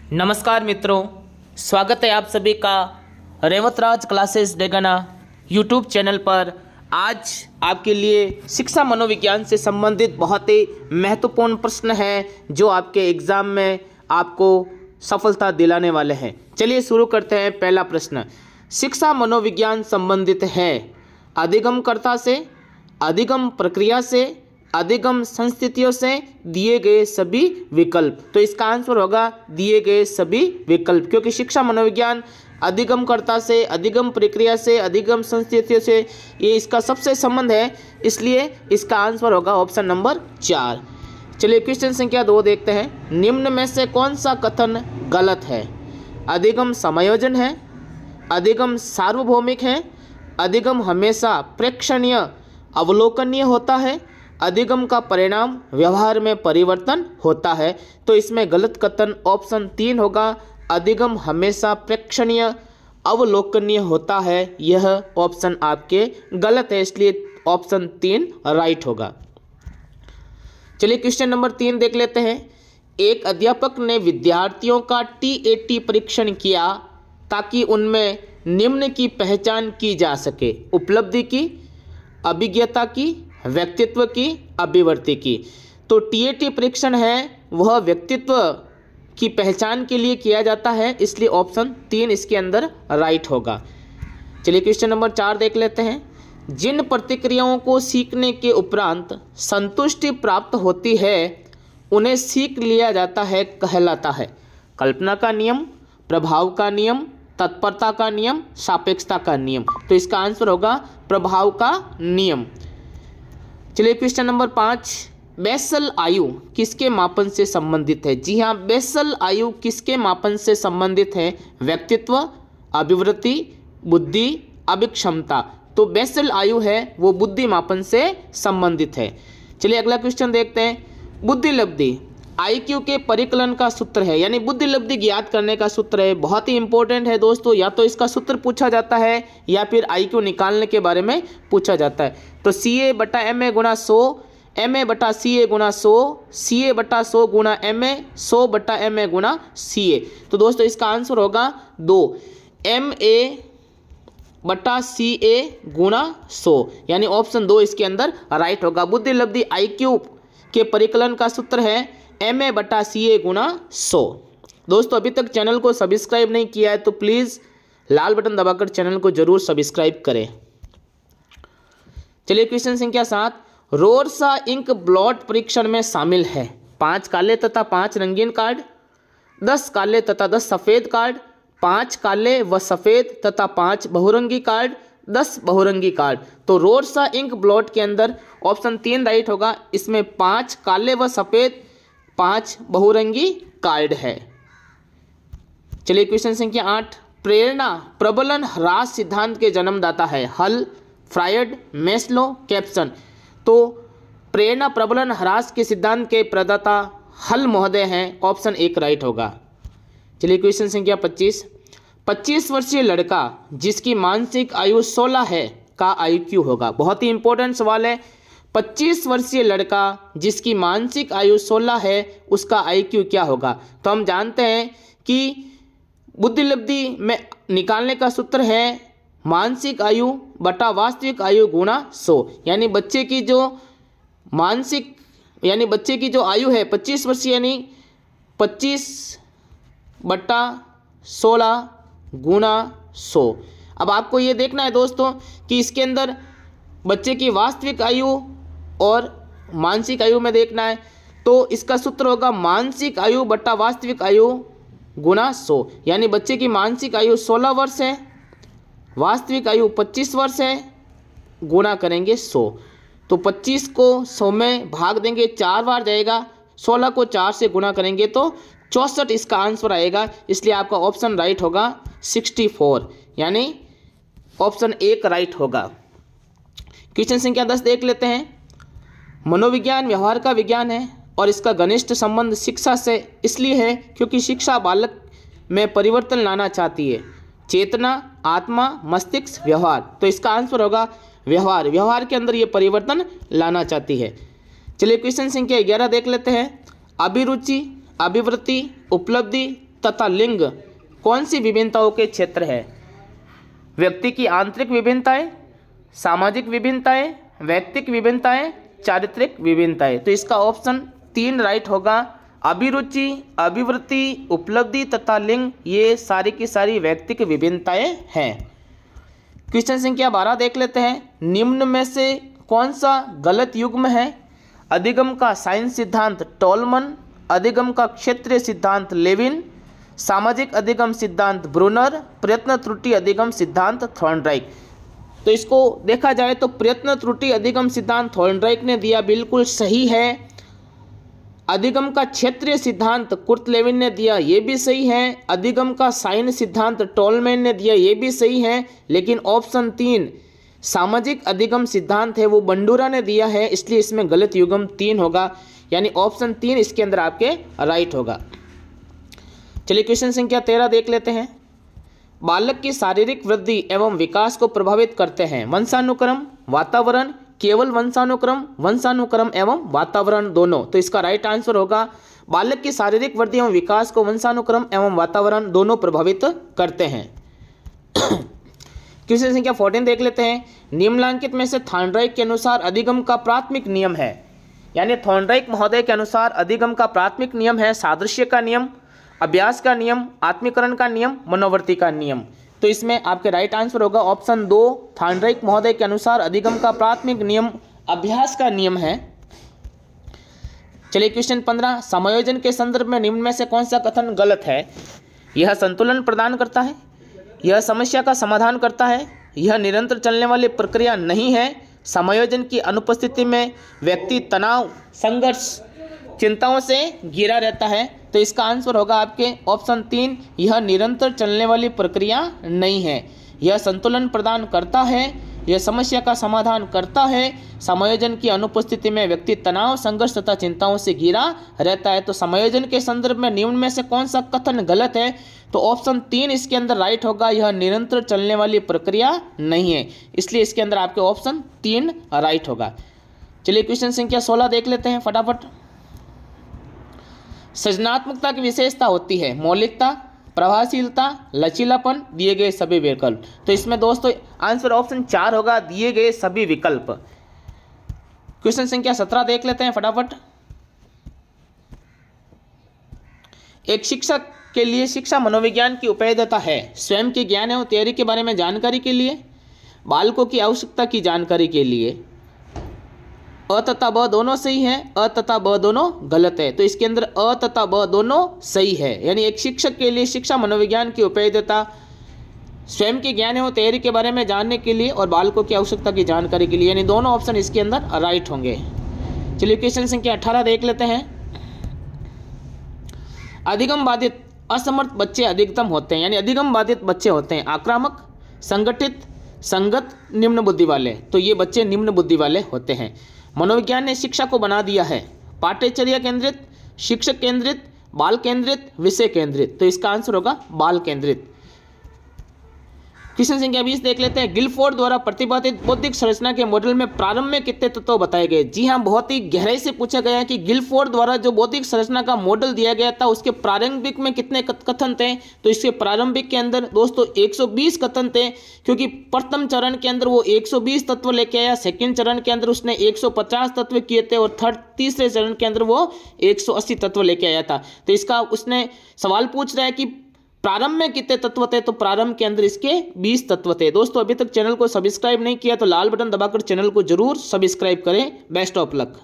नमस्कार मित्रों, स्वागत है आप सभी का रेवतराज क्लासेस डेगाना यूट्यूब चैनल पर। आज आपके लिए शिक्षा मनोविज्ञान से संबंधित बहुत ही महत्वपूर्ण प्रश्न हैं जो आपके एग्ज़ाम में आपको सफलता दिलाने वाले हैं। चलिए शुरू करते हैं। पहला प्रश्न, शिक्षा मनोविज्ञान संबंधित है अधिगमकर्ता से, अधिगम प्रक्रिया से, अधिगम संस्थितियों से, दिए गए सभी विकल्प। तो इसका आंसर होगा दिए गए सभी विकल्प, क्योंकि शिक्षा मनोविज्ञान अधिगमकर्ता से, अधिगम प्रक्रिया से, अधिगम संस्थितियों से ये इसका सबसे संबंध है, इसलिए इसका आंसर होगा ऑप्शन नंबर 4। चलिए क्वेश्चन संख्या 2 देखते हैं। निम्न में से कौन सा कथन गलत है? अधिगम समायोजन है, अधिगम सार्वभौमिक है, अधिगम हमेशा प्रेक्षणीय अवलोकनीय होता है, अधिगम का परिणाम व्यवहार में परिवर्तन होता है। तो इसमें गलत कथन ऑप्शन 3 होगा, अधिगम हमेशा प्रेक्षणीय अवलोकनीय होता है। यह ऑप्शन आपके गलत है, इसलिए ऑप्शन 3 राइट होगा। चलिए क्वेश्चन नंबर 3 देख लेते हैं। एक अध्यापक ने विद्यार्थियों का TAT परीक्षण किया ताकि उनमें निम्न की पहचान की जा सके: उपलब्धि की, अभिज्ञता की, व्यक्तित्व की, अभिवृत्ति की। तो TAT परीक्षण है वह व्यक्तित्व की पहचान के लिए किया जाता है, इसलिए ऑप्शन 3 इसके अंदर राइट होगा। चलिए क्वेश्चन नंबर 4 देख लेते हैं। जिन प्रतिक्रियाओं को सीखने के उपरांत संतुष्टि प्राप्त होती है उन्हें सीख लिया जाता है कहलाता है: कल्पना का नियम, प्रभाव का नियम, तत्परता का नियम, सापेक्षता का नियम। तो इसका आंसर होगा प्रभाव का नियम। चलिए क्वेश्चन नंबर 5, बेसल आयु किसके मापन से संबंधित है? जी हाँ, बेसल आयु किसके मापन से संबंधित है? व्यक्तित्व, अभिवृत्ति, बुद्धि, अभिक्षमता। तो बेसल आयु है वो बुद्धि मापन से संबंधित है। चलिए अगला क्वेश्चन देखते हैं। बुद्धि लब्धि IQ के परिकलन का सूत्र है, यानी बुद्धि लब्धि ज्ञात करने का सूत्र है। बहुत ही इंपॉर्टेंट है दोस्तों, या तो इसका सूत्र पूछा जाता है या फिर IQ निकालने के बारे में पूछा जाता है। तो CA/MA गुणा 100, MA/CA गुणा 100, CA/100 गुणा MA, 100/MA गुणा CA। तो दोस्तों इसका आंसर होगा 2, MA/CA गुणा 100, यानी ऑप्शन 2 इसके अंदर राइट होगा। बुद्धि लब्धि IQ के परिकलन का सूत्र है MA/CA गुणा 100। दोस्तों अभी तक चैनल को सब्सक्राइब नहीं किया है तो प्लीज़ लाल बटन दबाकर चैनल को जरूर सब्सक्राइब करें। चलिए क्वेश्चन संख्या 7, रोरसा इंक ब्लॉट परीक्षण में शामिल है: 5 काले तथा 5 रंगीन कार्ड, 10 काले तथा 10 सफ़ेद कार्ड, 5 काले व सफ़ेद तथा 5 बहुरंगी कार्ड, 10 बहुरंगी कार्ड। तो रोरसा इंक ब्लॉट के अंदर ऑप्शन 3 राइट होगा। इसमें 5 काले व सफ़ेद, 5 बहुरंगी कार्ड है। चलिए क्वेश्चन संख्या 8, प्रेरणा प्रबलन ह्रास सिद्धांत के जन्मदाता है: हल, फ्रायड, मेस्लो, कैप्सन। तो प्रेरणा प्रबलन ह्रास के सिद्धांत के प्रदाता हल महोदय हैं, ऑप्शन 1 राइट होगा। चलिए क्वेश्चन संख्या 25, 25 वर्षीय लड़का जिसकी मानसिक आयु 16 है का IQ होगा। बहुत ही इंपॉर्टेंट सवाल है। 25 वर्षीय लड़का जिसकी मानसिक आयु 16 है उसका IQ क्या होगा? तो हम जानते हैं कि बुद्धि लब्धि में निकालने का सूत्र है मानसिक आयु बटा वास्तविक आयु गुणा 100, यानी बच्चे की जो आयु है 25 वर्षीय, यानी 25/16 गुणा 100। अब आपको ये देखना है दोस्तों कि इसके अंदर बच्चे की वास्तविक आयु और मानसिक आयु में देखना है। तो इसका सूत्र होगा मानसिक आयु बटा वास्तविक आयु गुणा 100, यानी बच्चे की मानसिक आयु 16 वर्ष है, वास्तविक आयु 25 वर्ष है, गुणा करेंगे 100। तो 25 को 100 में भाग देंगे, 4 बार जाएगा, 16 को 4 से गुणा करेंगे तो 64 इसका आंसर आएगा, इसलिए आपका ऑप्शन राइट होगा 64, यानी ऑप्शन 1 राइट होगा। क्वेश्चन संख्या 10 देख लेते हैं। मनोविज्ञान व्यवहार का विज्ञान है और इसका घनिष्ठ संबंध शिक्षा से इसलिए है क्योंकि शिक्षा बालक में परिवर्तन लाना चाहती है: चेतना, आत्मा, मस्तिष्क, व्यवहार। तो इसका आंसर होगा व्यवहार। व्यवहार के अंदर ये परिवर्तन लाना चाहती है। चलिए क्वेश्चन संख्या 11 देख लेते हैं। अभिरुचि, अभिवृत्ति, उपलब्धि, तथा लिंग कौन सी विभिन्नताओं के क्षेत्र है? व्यक्ति की आंतरिक विभिन्नताएं, सामाजिक विभिन्नताएं, व्यक्तिक विभिन्नताएं, चारित्रिक विभिन्नताएं। तो इसका ऑप्शन 3 राइट होगा। अभिरुचि, अभिवृत्ति, उपलब्धि तथा लिंग ये सारी की सारी व्यक्तिक विभिन्नताएं हैं। क्वेश्चन संख्या 12 देख लेते हैं। निम्न में से कौन सा गलत युग्म है? अधिगम का साइन सिद्धांत टोलमन, अधिगम का क्षेत्रीय सिद्धांत लेविन, सामाजिक अधिगम सिद्धांत ब्रूनर, प्रयत्न त्रुटि अधिगम सिद्धांत थॉर्नडाइक। तो इसको देखा जाए तो प्रयत्न त्रुटि अधिगम सिद्धांत थॉर्नडाइक ने दिया, बिल्कुल सही है। अधिगम का क्षेत्रीय सिद्धांत कुर्ट लेविन ने दिया, ये भी सही है। अधिगम का साइन सिद्धांत टोलमैन ने दिया, ये भी सही है। लेकिन ऑप्शन 3 सामाजिक अधिगम सिद्धांत है वो बंडूरा ने दिया है, इसलिए इसमें गलत युग्म 3 होगा, यानी ऑप्शन 3 इसके अंदर आपके राइट होगा। चलिए क्वेश्चन संख्या 13 देख लेते हैं। बालक की शारीरिक वृद्धि एवं विकास को प्रभावित करते हैं वंशानुक्रम, वातावरण, केवल वंशानुक्रम एवं वातावरण दोनों। तो इसका राइट आंसर होगा बालक की शारीरिक वृद्धि एवं विकास को वंशानुक्रम एवं वातावरण दोनों प्रभावित करते हैं। क्वेश्चन संख्या 14 देख लेते हैं। निम्नलिखित में से थॉर्नडाइक के अनुसार अधिगम का प्राथमिक नियम है, यानी थॉर्नडाइक महोदय के अनुसार अधिगम का प्राथमिक नियम है सादृश्य का नियम, अभ्यास का नियम, आत्मीकरण का नियम, मनोवृत्ति का नियम। तो इसमें आपके राइट आंसर होगा ऑप्शन 2। थॉर्नडाइक महोदय के अनुसार अधिगम का प्राथमिक नियम अभ्यास का नियम है। चलिए क्वेश्चन 15। समायोजन के संदर्भ में निम्न में से कौन सा कथन गलत है? यह संतुलन प्रदान करता है, यह समस्या का समाधान करता है, यह निरंतर चलने वाली प्रक्रिया नहीं है, समायोजन की अनुपस्थिति में व्यक्ति तनाव, संघर्ष, चिंताओं से घिरा रहता है। तो इसका आंसर होगा आपके ऑप्शन 3, यह निरंतर चलने वाली प्रक्रिया नहीं है। यह संतुलन प्रदान करता है, यह समस्या का समाधान करता है, समायोजन की अनुपस्थिति में व्यक्ति तनाव, संघर्ष तथा चिंताओं से घिरा रहता है। तो समायोजन के संदर्भ में निम्न में से कौन सा कथन गलत है? तो ऑप्शन 3 इसके अंदर राइट होगा, यह निरंतर चलने वाली प्रक्रिया नहीं है, इसलिए इसके अंदर आपके ऑप्शन 3 राइट होगा। चलिए क्वेश्चन संख्या 16 देख लेते हैं फटाफट। सृजनात्मकता की विशेषता होती है मौलिकता, प्रभावशीलता, लचीलापन, दिए गए सभी विकल्प। तो इसमें दोस्तों आंसर ऑप्शन 4 होगा, दिए गए सभी विकल्प। क्वेश्चन संख्या 17 देख लेते हैं फटाफट। एक शिक्षक के लिए शिक्षा मनोविज्ञान की उपयोगिता है स्वयं के ज्ञान एवं तैयारी के बारे में जानकारी के लिए, बालकों की आवश्यकता की जानकारी के लिए। अ तथा ब दोनों सही है, अ तथा ब दोनों गलत है। तो इसके अंदर अ तथा ब दोनों सही है, यानी एक शिक्षक के लिए शिक्षा मनोविज्ञान की उपयोगिता स्वयं के ज्ञान एवं तैयारी के बारे में जानने के लिए और बालकों की आवश्यकता की जानकारी के लिए, यानी दोनों ऑप्शन इसके अंदर राइट होंगे। चलिए क्वेश्चन संख्या 18 देख लेते हैं। अधिगम बाधित असमर्थ बच्चे अधिकतम होते हैं, यानी अधिगम बाधित बच्चे होते हैं आक्रामक, संगठित, संगत, निम्न बुद्धि वाले। तो ये बच्चे निम्न बुद्धि वाले होते हैं। मनोविज्ञान ने शिक्षा को बना दिया है पाठ्यचर्या केंद्रित, शिक्षक केंद्रित, बाल केंद्रित, विषय केंद्रित। तो इसका आंसर होगा बाल केंद्रित। क्वेश्चन संख्या 20 देख लेते हैं। गिलफोर्ड द्वारा प्रतिपादित बौद्धिक संरचना के मॉडल में प्रारंभ में कितने तत्व बताए गए? जी हाँ, बहुत ही गहराई से पूछा गया है कि गिलफोर्ड द्वारा जो बौद्धिक संरचना का मॉडल दिया गया था उसके प्रारंभिक में कितने कथन थे? तो इसके प्रारंभिक के अंदर दोस्तों 120 कथन थे, क्योंकि प्रथम चरण के अंदर वो 120 तत्व लेके आया, सेकेंड चरण के अंदर उसने 150 तत्व किए थे और तीसरे चरण के अंदर वो 180 तत्व लेके आया था। तो इसका उसने सवाल पूछ रहा है कि प्रारंभ में कितने तत्व थे? तो प्रारंभ के अंदर इसके 20 तत्व थे। दोस्तों अभी तक चैनल को सब्सक्राइब नहीं किया तो लाल बटन दबाकर चैनल को जरूर सब्सक्राइब करें। Best of luck.